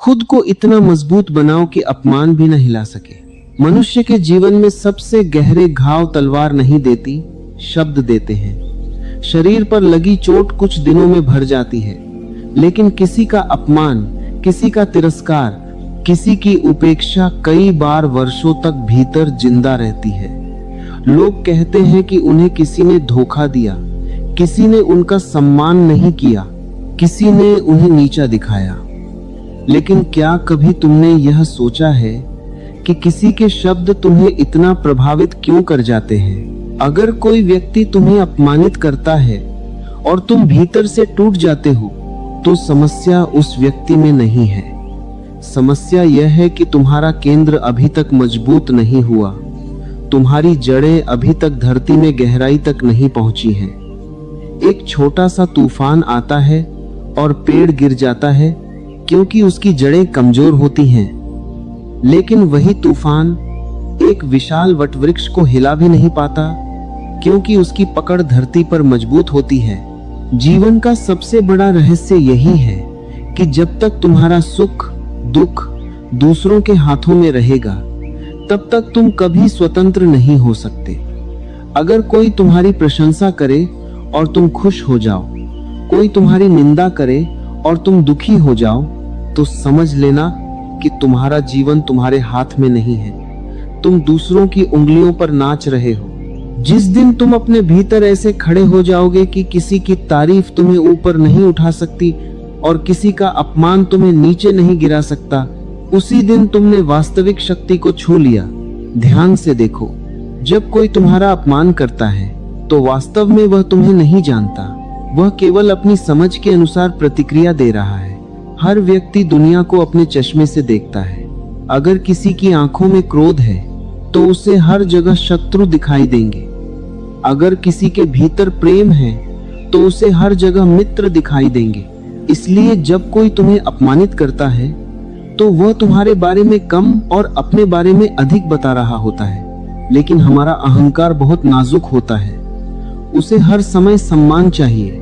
खुद को इतना मजबूत बनाओ कि अपमान भी न हिला सके। मनुष्य के जीवन में सबसे गहरे घाव तलवार नहीं देती, शब्द देते हैं। शरीर पर लगी चोट कुछ दिनों में भर जाती है, लेकिन किसी का अपमान, किसी का तिरस्कार, किसी की उपेक्षा कई बार वर्षों तक भीतर जिंदा रहती है। लोग कहते हैं कि उन्हें किसी ने धोखा दिया, किसी ने उनका सम्मान नहीं किया, किसी ने उन्हें नीचा दिखाया। लेकिन क्या कभी तुमने यह सोचा है कि किसी के शब्द तुम्हें इतना प्रभावित क्यों कर जाते हैं? अगर कोई व्यक्ति तुम्हें अपमानित करता है और तुम भीतर से टूट जाते हो, तो समस्या उस व्यक्ति में नहीं है। समस्या यह है कि तुम्हारा केंद्र अभी तक मजबूत नहीं हुआ, तुम्हारी जड़ें अभी तक धरती में गहराई तक नहीं पहुंची हैं। एक छोटा सा तूफान आता है और पेड़ गिर जाता है क्योंकि उसकी जड़ें कमजोर होती हैं, लेकिन वही तूफान एक विशाल वटवृक्ष को हिला भी नहीं पाता क्योंकि उसकी पकड़ धरती पर मजबूत होती है। जीवन का सबसे बड़ा रहस्य यही है कि जब तक तुम्हारा सुख दुख दूसरों के हाथों में रहेगा, तब तक तुम कभी स्वतंत्र नहीं हो सकते। अगर कोई तुम्हारी प्रशंसा करे और तुम खुश हो जाओ, कोई तुम्हारी निंदा करे और तुम दुखी हो जाओ, तो समझ लेना कि तुम्हारा जीवन तुम्हारे हाथ में नहीं है। तुम दूसरों की उंगलियों पर नाच रहे हो। जिस दिन तुम अपने भीतर ऐसे खड़े हो जाओगे कि किसी की तारीफ तुम्हें ऊपर नहीं उठा सकती और किसी का अपमान तुम्हें नीचे नहीं गिरा सकता, उसी दिन तुमने वास्तविक शक्ति को छू लिया। ध्यान से देखो, जब कोई तुम्हारा अपमान करता है तो वास्तव में वह तुम्हें नहीं जानता, वह केवल अपनी समझ के अनुसार प्रतिक्रिया दे रहा है। हर व्यक्ति दुनिया को अपने चश्मे से देखता है। अगर किसी की आंखों में क्रोध है तो उसे हर जगह शत्रु दिखाई देंगे। अगर किसी के भीतर प्रेम है तो उसे हर जगह मित्र दिखाई देंगे। इसलिए जब कोई तुम्हें अपमानित करता है तो वह तुम्हारे बारे में कम और अपने बारे में अधिक बता रहा होता है। लेकिन हमारा अहंकार बहुत नाजुक होता है। उसे हर समय सम्मान चाहिए,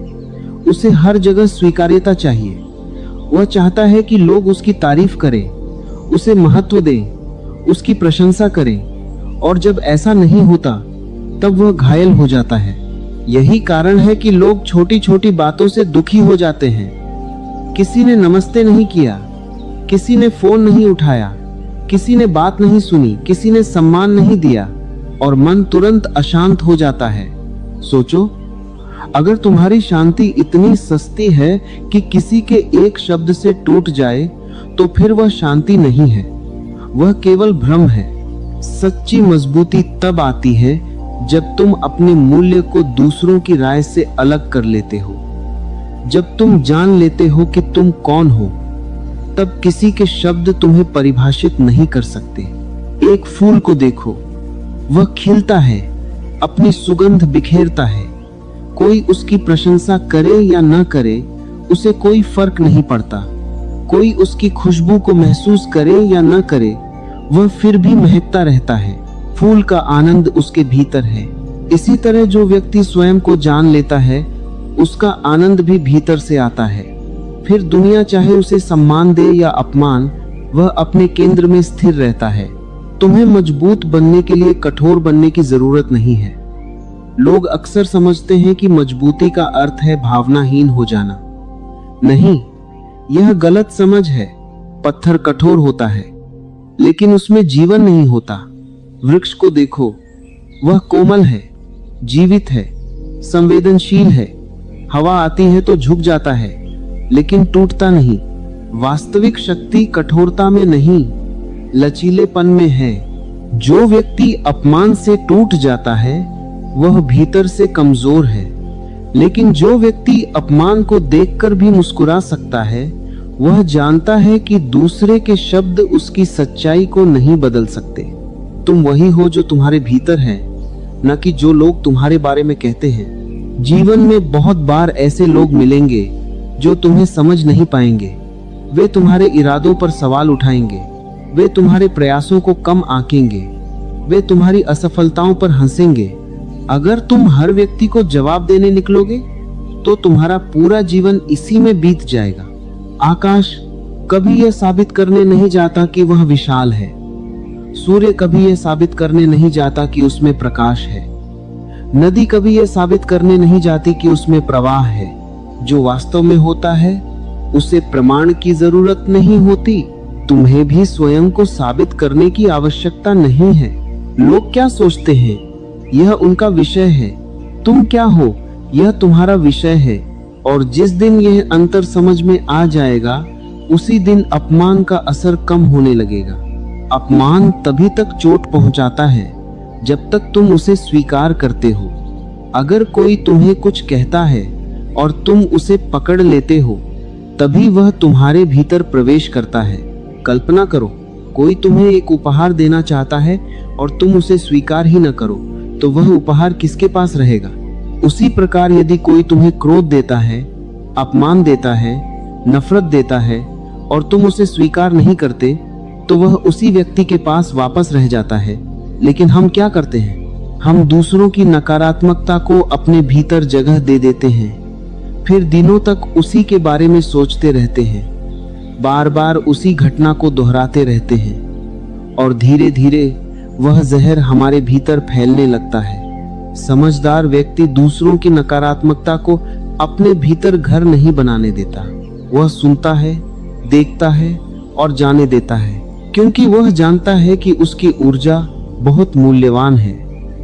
उसे हर जगह स्वीकार्यता चाहिए। वह चाहता है कि लोग उसकी तारीफ करें, उसे महत्व दें, उसकी प्रशंसा करें, और जब ऐसा नहीं होता तब वह घायल हो जाता है। यही कारण है कि लोग छोटी छोटी बातों से दुखी हो जाते हैं। किसी ने नमस्ते नहीं किया, किसी ने फोन नहीं उठाया, किसी ने बात नहीं सुनी, किसी ने सम्मान नहीं दिया, और मन तुरंत अशांत हो जाता है। सोचो, अगर तुम्हारी शांति इतनी सस्ती है कि किसी के एक शब्द से टूट जाए, तो फिर वह शांति नहीं है, वह केवल भ्रम है। सच्ची मजबूती तब आती है जब तुम अपने मूल्य को दूसरों की राय से अलग कर लेते हो। जब तुम जान लेते हो कि तुम कौन हो, तब किसी के शब्द तुम्हें परिभाषित नहीं कर सकते। एक फूल को देखो, वह खिलता है, अपनी सुगंध बिखेरता है। कोई उसकी प्रशंसा करे या न करे, उसे कोई फर्क नहीं पड़ता। कोई उसकी खुशबू को महसूस करे या न करे, वह फिर भी महकता रहता है। फूल का आनंद उसके भीतर है। इसी तरह जो व्यक्ति स्वयं को जान लेता है, उसका आनंद भी भीतर से आता है। फिर दुनिया चाहे उसे सम्मान दे या अपमान, वह अपने केंद्र में स्थिर रहता है। तुम्हें मजबूत बनने के लिए कठोर बनने की जरूरत नहीं है। लोग अक्सर समझते हैं कि मजबूती का अर्थ है भावनाहीन हो जाना। नहीं, यह गलत समझ है। पत्थर कठोर होता है, लेकिन उसमें जीवन नहीं होता। वृक्ष को देखो, वह कोमल है, जीवित है, संवेदनशील है। हवा आती है तो झुक जाता है, लेकिन टूटता नहीं। वास्तविक शक्ति कठोरता में नहीं, लचीलेपन में है। जो व्यक्ति अपमान से टूट जाता है, वह भीतर से कमजोर है। लेकिन जो व्यक्ति अपमान को देखकर भी मुस्कुरा सकता है, वह जानता है कि दूसरे के शब्द उसकी सच्चाई को नहीं बदल सकते। तुम वही हो जो तुम्हारे भीतर है, न कि जो लोग तुम्हारे बारे में कहते हैं। जीवन में बहुत बार ऐसे लोग मिलेंगे जो तुम्हें समझ नहीं पाएंगे। वे तुम्हारे इरादों पर सवाल उठाएंगे, वे तुम्हारे प्रयासों को कम आंकेंगे, वे तुम्हारी असफलताओं पर हंसेंगे। अगर तुम हर व्यक्ति को जवाब देने निकलोगे, तो तुम्हारा पूरा जीवन इसी में बीत जाएगा। आकाश कभी यह साबित करने नहीं जाता कि वह विशाल है। सूर्य कभी यह साबित करने नहीं जाता कि उसमें प्रकाश है। नदी कभी यह साबित करने नहीं जाती कि उसमें प्रवाह है। जो वास्तव में होता है उसे प्रमाण की जरूरत नहीं होती। तुम्हें भी स्वयं को साबित करने की आवश्यकता नहीं है। लोग क्या सोचते हैं यह उनका विषय है, तुम क्या हो यह तुम्हारा विषय है। और जिस दिन यह अंतर समझ में आ जाएगा उसी दिन अपमान का असर कम होने लगेगा। अपमान तभी तक चोट पहुंचाता है जब तक तुम उसे स्वीकार करते हो। अगर कोई तुम्हें कुछ कहता है और तुम उसे पकड़ लेते हो तभी वह तुम्हारे भीतर प्रवेश करता है। कल्पना करो कोई तुम्हें एक उपहार देना चाहता है और तुम उसे स्वीकार ही न करो तो वह उपहार किसके पास रहेगा। उसी प्रकार यदि कोई तुम्हें क्रोध देता है, अपमान देता है, नफरत देता है और तुम उसे स्वीकार नहीं करते तो वह उसी व्यक्ति के पास वापस रह जाता है। लेकिन हम क्या करते हैं, हम दूसरों की नकारात्मकता को अपने भीतर जगह दे देते हैं, फिर दिनों तक उसी के बारे में सोचते रहते हैं, बार बार उसी घटना को दोहराते रहते हैं और धीरे धीरे वह जहर हमारे भीतर फैलने लगता है। समझदार व्यक्ति दूसरों की नकारात्मकता को अपने भीतर घर नहीं बनाने देता। वह सुनता है, देखता है और जाने देता है, क्योंकि वह जानता है कि उसकी ऊर्जा बहुत मूल्यवान है।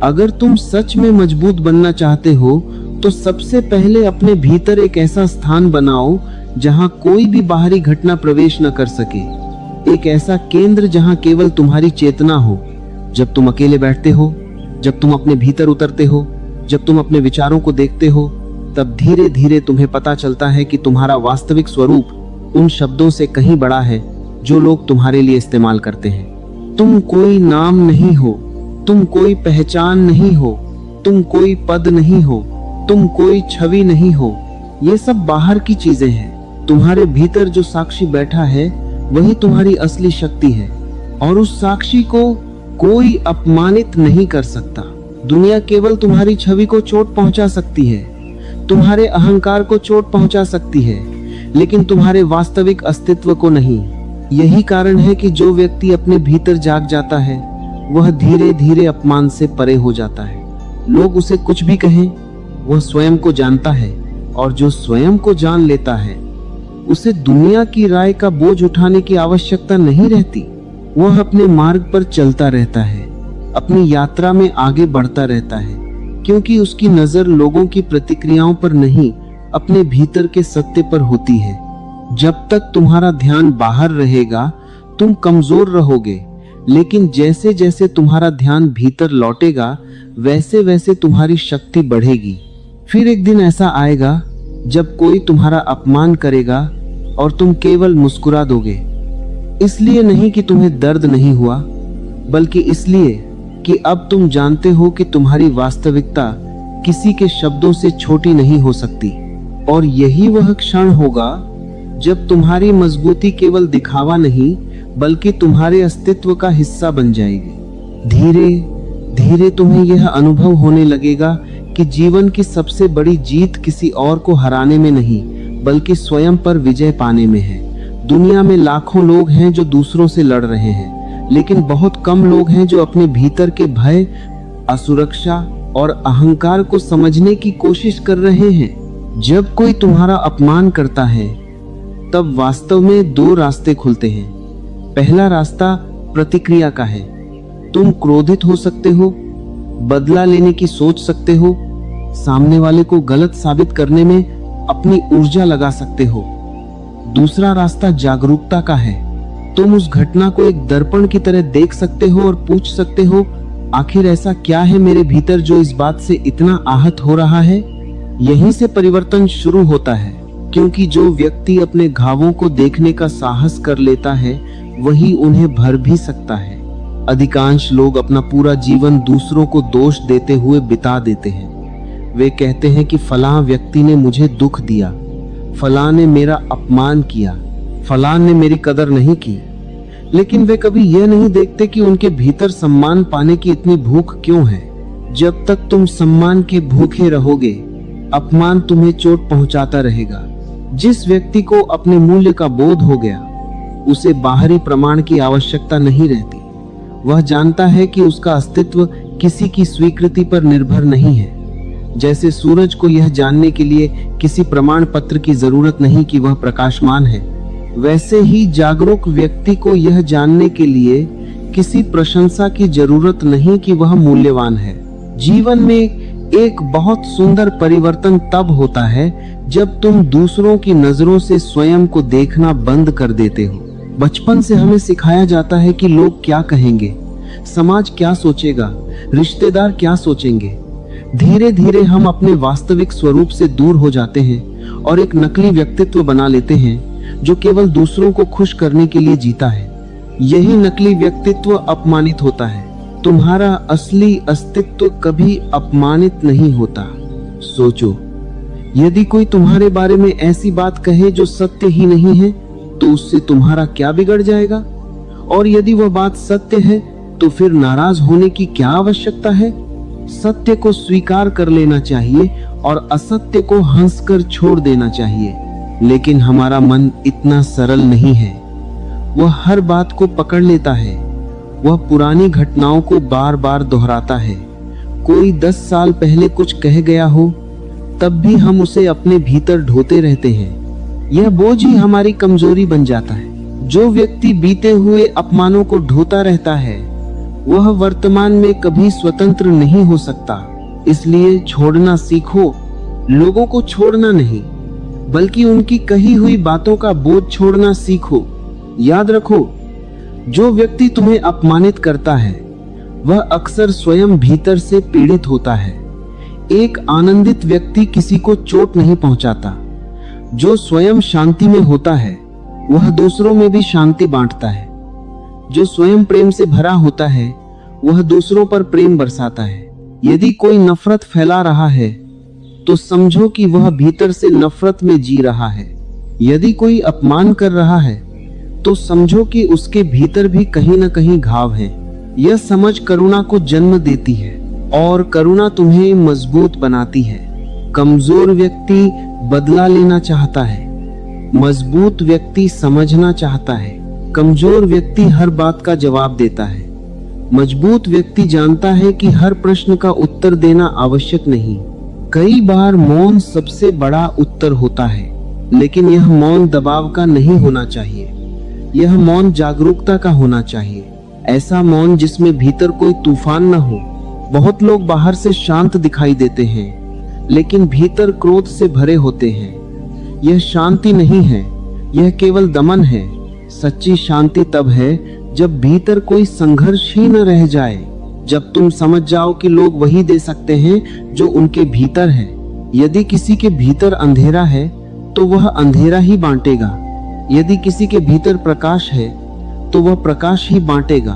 अगर तुम सच में मजबूत बनना चाहते हो तो सबसे पहले अपने भीतर एक ऐसा स्थान बनाओ जहां कोई भी बाहरी घटना प्रवेश न कर सके। एक ऐसा केंद्र जहां केवल तुम्हारी चेतना हो। जब तुम अकेले बैठते हो, जब तुम अपने भीतर उतरते हो, जब तुम अपने विचारों को देखते हो, तब धीरे धीरे तुम्हें पता चलता है कि तुम्हारा वास्तविक स्वरूप उन शब्दों से कहीं बड़ा है जो लोग तुम्हारे लिए इस्तेमाल करते हैं। तुम कोई नाम नहीं हो, तुम कोई पहचान नहीं हो, तुम कोई पद नहीं हो, तुम कोई छवि नहीं हो। ये सब बाहर की चीजें हैं। तुम्हारे भीतर जो साक्षी बैठा है वही तुम्हारी असली शक्ति है और उस साक्षी को कोई अपमानित नहीं कर सकता। दुनिया केवल तुम्हारी छवि को चोट पहुंचा सकती है, तुम्हारे अहंकार को चोट पहुंचा सकती है, लेकिन तुम्हारे वास्तविक अस्तित्व को नहीं। यही कारण है कि जो व्यक्ति अपने भीतर जाग जाता है वह धीरे धीरे अपमान से परे हो जाता है। लोग उसे कुछ भी कहें, वह स्वयं को जानता है और जो स्वयं को जान लेता है उसे दुनिया की राय का बोझ उठाने की आवश्यकता नहीं रहती। वह अपने मार्ग पर चलता रहता है, अपनी यात्रा में आगे बढ़ता रहता है, क्योंकि उसकी नजर लोगों की प्रतिक्रियाओं पर नहीं, अपने भीतर के सत्य पर होती है। जब तक तुम्हारा ध्यान बाहर रहेगा तुम कमजोर रहोगे, लेकिन जैसे जैसे तुम्हारा ध्यान भीतर लौटेगा वैसे वैसे तुम्हारी शक्ति बढ़ेगी। फिर एक दिन ऐसा आएगा जब कोई तुम्हारा अपमान करेगा और तुम केवल मुस्कुरा दोगे, इसलिए नहीं कि तुम्हें दर्द नहीं हुआ, बल्कि इसलिए कि अब तुम जानते हो कि तुम्हारी वास्तविकता किसी के शब्दों से छोटी नहीं हो सकती। और यही वह क्षण होगा जब तुम्हारी मजबूती केवल दिखावा नहीं बल्कि तुम्हारे अस्तित्व का हिस्सा बन जाएगी। धीरे धीरे तुम्हें यह अनुभव होने लगेगा कि जीवन की सबसे बड़ी जीत किसी और को हराने में नहीं बल्कि स्वयं पर विजय पाने में है। दुनिया में लाखों लोग हैं जो दूसरों से लड़ रहे हैं, लेकिन बहुत कम लोग हैं जो अपने भीतर के भय, असुरक्षा और अहंकार को समझने की कोशिश कर रहे हैं। जब कोई तुम्हारा अपमान करता है तब वास्तव में दो रास्ते खुलते हैं। पहला रास्ता प्रतिक्रिया का है। तुम क्रोधित हो सकते हो, बदला लेने की सोच सकते हो, सामने वाले को गलत साबित करने में अपनी ऊर्जा लगा सकते हो। दूसरा रास्ता जागरूकता का है। तुम उस घटना को एक दर्पण की तरह देख सकते हो और पूछ सकते हो, आखिर ऐसा क्या है मेरे भीतर जो इस बात से इतना आहत हो रहा है। यहीं से परिवर्तन शुरू होता है, क्योंकि जो व्यक्ति अपने घावों को देखने का साहस कर लेता है वही उन्हें भर भी सकता है। अधिकांश लोग अपना पूरा जीवन दूसरों को दोष देते हुए बिता देते हैं। वे कहते हैं कि फलां व्यक्ति ने मुझे दुख दिया, फलां ने मेरा अपमान किया, फलां ने मेरी कदर नहीं की, लेकिन वे कभी यह नहीं देखते कि उनके भीतर सम्मान पाने की इतनी भूख क्यों है। जब तक तुम सम्मान के भूखे रहोगे, अपमान तुम्हें चोट पहुंचाता रहेगा। जिस व्यक्ति को अपने मूल्य का बोध हो गया उसे बाहरी प्रमाण की आवश्यकता नहीं रहती। वह जानता है कि उसका अस्तित्व किसी की स्वीकृति पर निर्भर नहीं है। जैसे सूरज को यह जानने के लिए किसी प्रमाण पत्र की जरूरत नहीं कि वह प्रकाशमान है, वैसे ही जागरूक व्यक्ति को यह जानने के लिए किसी प्रशंसा की जरूरत नहीं कि वह मूल्यवान है। जीवन में एक बहुत सुंदर परिवर्तन तब होता है जब तुम दूसरों की नजरों से स्वयं को देखना बंद कर देते हो। बचपन से हमें सिखाया जाता है कि लोग क्या कहेंगे, समाज क्या सोचेगा, रिश्तेदार क्या सोचेंगे। धीरे धीरे हम अपने वास्तविक स्वरूप से दूर हो जाते हैं और एक नकली व्यक्तित्व बना लेते हैं जो केवल दूसरों को खुश करने के लिए जीता है। यही नकली व्यक्तित्व अपमानित होता है। तुम्हारा असली अस्तित्व कभी अपमानित नहीं होता। सोचो, यदि कोई तुम्हारे बारे में ऐसी बात कहे जो सत्य ही नहीं है तो उससे तुम्हारा क्या बिगड़ जाएगा? और यदि वह बात सत्य है तो फिर नाराज होने की क्या आवश्यकता है? सत्य को स्वीकार कर लेना चाहिए और असत्य को हंसकर छोड़ देना चाहिए। लेकिन हमारा मन इतना सरल नहीं है। वह हर बात को पकड़ लेता है। वह पुरानी घटनाओं को बार बार दोहराता है। कोई 10 साल पहले कुछ कह गया हो तब भी हम उसे अपने भीतर ढोते रहते हैं। यह बोझ ही हमारी कमजोरी बन जाता है। जो व्यक्ति बीते हुए अपमानों को ढोता रहता है वह वर्तमान में कभी स्वतंत्र नहीं हो सकता। इसलिए छोड़ना सीखो। लोगों को छोड़ना नहीं, बल्कि उनकी कही हुई बातों का बोझ छोड़ना सीखो। याद रखो, जो व्यक्ति तुम्हें अपमानित करता है वह अक्सर स्वयं भीतर से पीड़ित होता है। एक आनंदित व्यक्ति किसी को चोट नहीं पहुंचाता। जो स्वयं शांति में होता है वह दूसरों में भी शांति बांटता है। जो स्वयं प्रेम से भरा होता है वह दूसरों पर प्रेम बरसाता है। यदि कोई नफरत फैला रहा है तो समझो कि वह भीतर से नफरत में जी रहा है। यदि कोई अपमान कर रहा है तो समझो कि उसके भीतर भी कहीं न कहीं घाव है। यह समझ करुणा को जन्म देती है और करुणा तुम्हें मजबूत बनाती है। कमजोर व्यक्ति बदला लेना चाहता है, मजबूत व्यक्ति समझना चाहता है। कमजोर व्यक्ति हर बात का जवाब देता है। मजबूत व्यक्ति जानता है कि हर प्रश्न का उत्तर देना आवश्यक नहीं। कई बार मौन सबसे बड़ा उत्तर होता है, लेकिन यह मौन दबाव का नहीं होना चाहिए। यह मौन जागरूकता का होना चाहिए। ऐसा मौन जिसमें भीतर कोई तूफान न हो। बहुत लोग बाहर से शांत दिखाई देते हैं, लेकिन भीतर क्रोध से भरे होते हैं। यह शांति नहीं है, यह केवल दमन है। सच्ची शांति तब है जब भीतर कोई संघर्ष ही न रह जाए। जब तुम समझ जाओ कि लोग वही दे सकते हैं जो उनके भीतर है। यदि किसी के भीतर अंधेरा है तो वह अंधेरा ही बांटेगा। यदि किसी के भीतर प्रकाश है तो वह प्रकाश ही बांटेगा।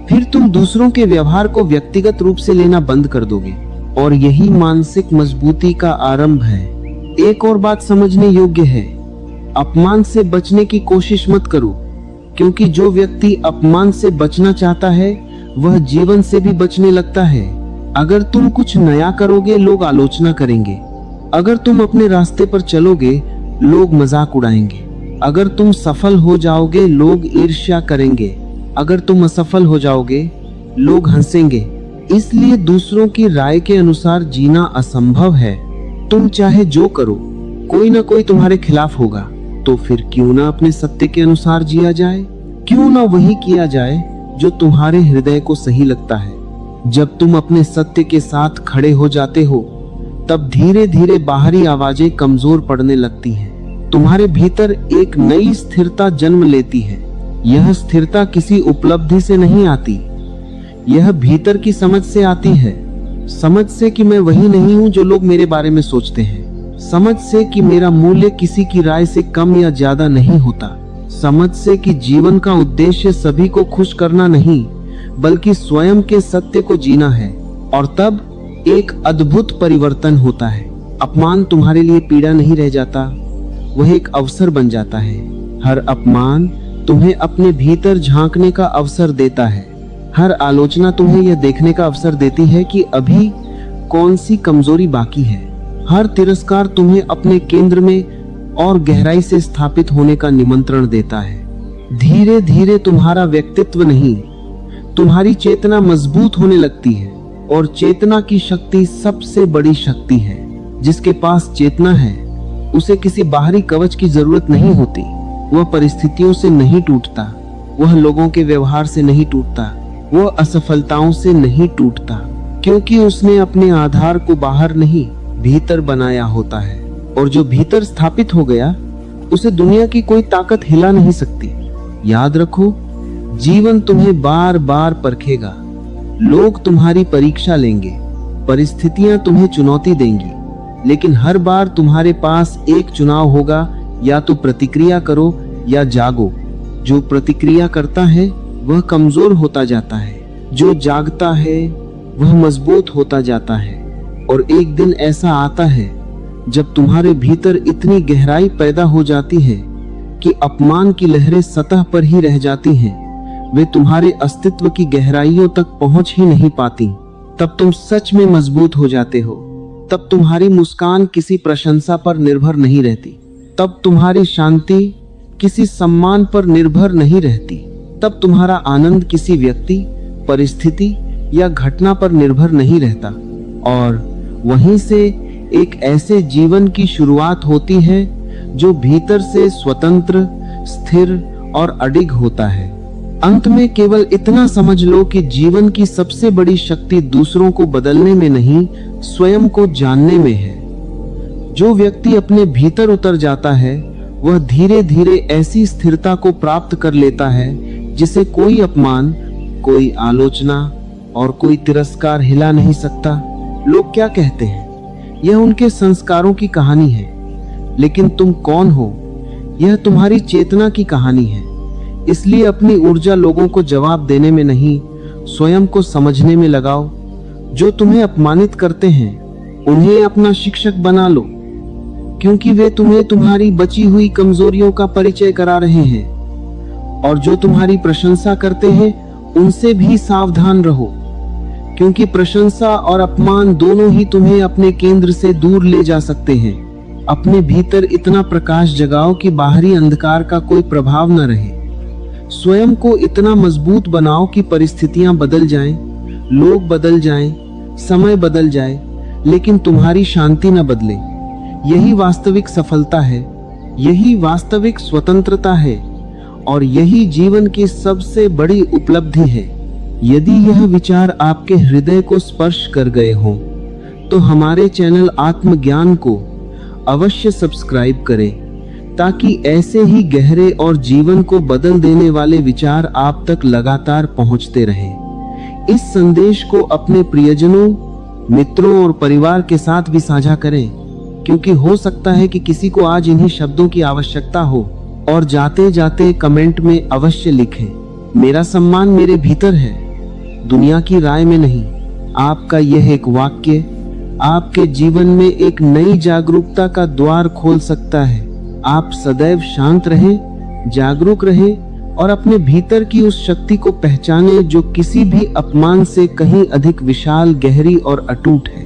फिर तुम दूसरों के व्यवहार को व्यक्तिगत रूप से लेना बंद कर दोगे और यही मानसिक मजबूती का आरंभ है। एक और बात समझने योग्य है, अपमान से बचने की कोशिश मत करो, क्योंकि जो व्यक्ति अपमान से बचना चाहता है वह जीवन से भी बचने लगता है। अगर तुम कुछ नया करोगे लोग आलोचना करेंगे। अगर तुम अपने रास्ते पर चलोगे लोग मजाक उड़ाएंगे। अगर तुम सफल हो जाओगे लोग ईर्ष्या करेंगे। अगर तुम असफल हो जाओगे लोग हंसेंगे। इसलिए दूसरों की राय के अनुसार जीना असंभव है। तुम चाहे जो करो, कोई ना कोई तुम्हारे खिलाफ होगा। तो फिर क्यों ना अपने सत्य के अनुसार जिया जाए? क्यों ना वही किया जाए जो तुम्हारे हृदय को सही लगता है? जब तुम अपने सत्य के साथ खड़े हो जाते हो तब धीरे धीरे बाहरी आवाजें कमजोर पड़ने लगती हैं। तुम्हारे भीतर एक नई स्थिरता जन्म लेती है। यह स्थिरता किसी उपलब्धि से नहीं आती, यह भीतर की समझ से आती है। समझ से कि मैं वही नहीं हूं जो लोग मेरे बारे में सोचते हैं। समझ से कि मेरा मूल्य किसी की राय से कम या ज्यादा नहीं होता। समझ से कि जीवन का उद्देश्य सभी को खुश करना नहीं, बल्कि स्वयं के सत्य को जीना है। और तब एक अद्भुत परिवर्तन होता है। अपमान तुम्हारे लिए पीड़ा नहीं रह जाता, वह एक अवसर बन जाता है। हर अपमान तुम्हें अपने भीतर झांकने का अवसर देता है। हर आलोचना तुम्हें यह देखने का अवसर देती है कि अभी कौन सी कमजोरी बाकी है। हर तिरस्कार तुम्हें अपने केंद्र में और गहराई से स्थापित होने का निमंत्रण देता है। धीरे धीरे तुम्हारा व्यक्तित्व नहीं, तुम्हारी चेतना मजबूत होने लगती है। और चेतना की शक्ति सबसे बड़ी शक्ति है। जिसके पास चेतना है उसे किसी बाहरी कवच की जरूरत नहीं होती। वह परिस्थितियों से नहीं टूटता, वह लोगों के व्यवहार से नहीं टूटता, वह असफलताओं से नहीं टूटता, क्योंकि उसने अपने आधार को बाहर नहीं भीतर बनाया होता है। और जो भीतर स्थापित हो गया उसे दुनिया की कोई ताकत हिला नहीं सकती। याद रखो, जीवन तुम्हें बार बार परखेगा, लोग तुम्हारी परीक्षा लेंगे, परिस्थितियां तुम्हें चुनौती देंगी, लेकिन हर बार तुम्हारे पास एक चुनाव होगा, या तो प्रतिक्रिया करो या जागो। जो प्रतिक्रिया करता है वह कमजोर होता जाता है, जो जागता है वह मजबूत होता जाता है। और एक दिन ऐसा आता है जब तुम्हारे भीतर इतनी गहराई पैदा हो जाती है कि अपमान की लहरें सतह पर ही रह जाती हैं, वे तुम्हारे अस्तित्व की गहराइयों तक पहुंच ही नहीं पाती। तब तुम सच में मजबूत हो जाते हो। तब तुम्हारी मुस्कान किसी प्रशंसा पर निर्भर नहीं रहती, तब तुम्हारी शांति किसी सम्मान पर निर्भर नहीं रहती, तब तुम्हारा आनंद किसी व्यक्ति, परिस्थिति या घटना पर निर्भर नहीं रहता। और वहीं से एक ऐसे जीवन की शुरुआत होती है जो भीतर से स्वतंत्र, स्थिर और अडिग होता है। अंत में केवल इतना समझ लो कि जीवन की सबसे बड़ी शक्ति दूसरों को बदलने में नहीं, स्वयं को जानने में है। जो व्यक्ति अपने भीतर उतर जाता है वह धीरे धीरे ऐसी स्थिरता को प्राप्त कर लेता है जिसे कोई अपमान, कोई आलोचना और कोई तिरस्कार हिला नहीं सकता। लोग क्या कहते हैं, यह उनके संस्कारों की कहानी है, लेकिन तुम कौन हो यह तुम्हारी चेतना की कहानी है। इसलिए अपनी ऊर्जा लोगों को जवाब देने में नहीं, स्वयं को समझने में लगाओ। जो तुम्हें अपमानित करते हैं उन्हें अपना शिक्षक बना लो, क्योंकि वे तुम्हें तुम्हारी बची हुई कमजोरियों का परिचय करा रहे हैं। और जो तुम्हारी प्रशंसा करते हैं उनसे भी सावधान रहो, क्योंकि प्रशंसा और अपमान दोनों ही तुम्हें अपने केंद्र से दूर ले जा सकते हैं। अपने भीतर इतना प्रकाश जगाओ कि बाहरी अंधकार का कोई प्रभाव न रहे। स्वयं को इतना मजबूत बनाओ कि परिस्थितियां बदल जाएं, लोग बदल जाएं, समय बदल जाए, लेकिन तुम्हारी शांति न बदले। यही वास्तविक सफलता है, यही वास्तविक स्वतंत्रता है, और यही जीवन की सबसे बड़ी उपलब्धि है। यदि यह विचार आपके हृदय को स्पर्श कर गए हों तो हमारे चैनल आत्मज्ञान को अवश्य सब्सक्राइब करें, ताकि ऐसे ही गहरे और जीवन को बदल देने वाले विचार आप तक लगातार पहुंचते रहें। इस संदेश को अपने प्रियजनों, मित्रों और परिवार के साथ भी साझा करें, क्योंकि हो सकता है कि किसी को आज इन्हीं शब्दों की आवश्यकता हो। और जाते जाते कमेंट में अवश्य लिखें, मेरा सम्मान मेरे भीतर है, दुनिया की राय में नहीं। आपका यह एक वाक्य आपके जीवन में एक नई जागरूकता का द्वार खोल सकता है। आप सदैव शांत रहें, जागरूक रहें और अपने भीतर की उस शक्ति को पहचानें जो किसी भी अपमान से कहीं अधिक विशाल, गहरी और अटूट है।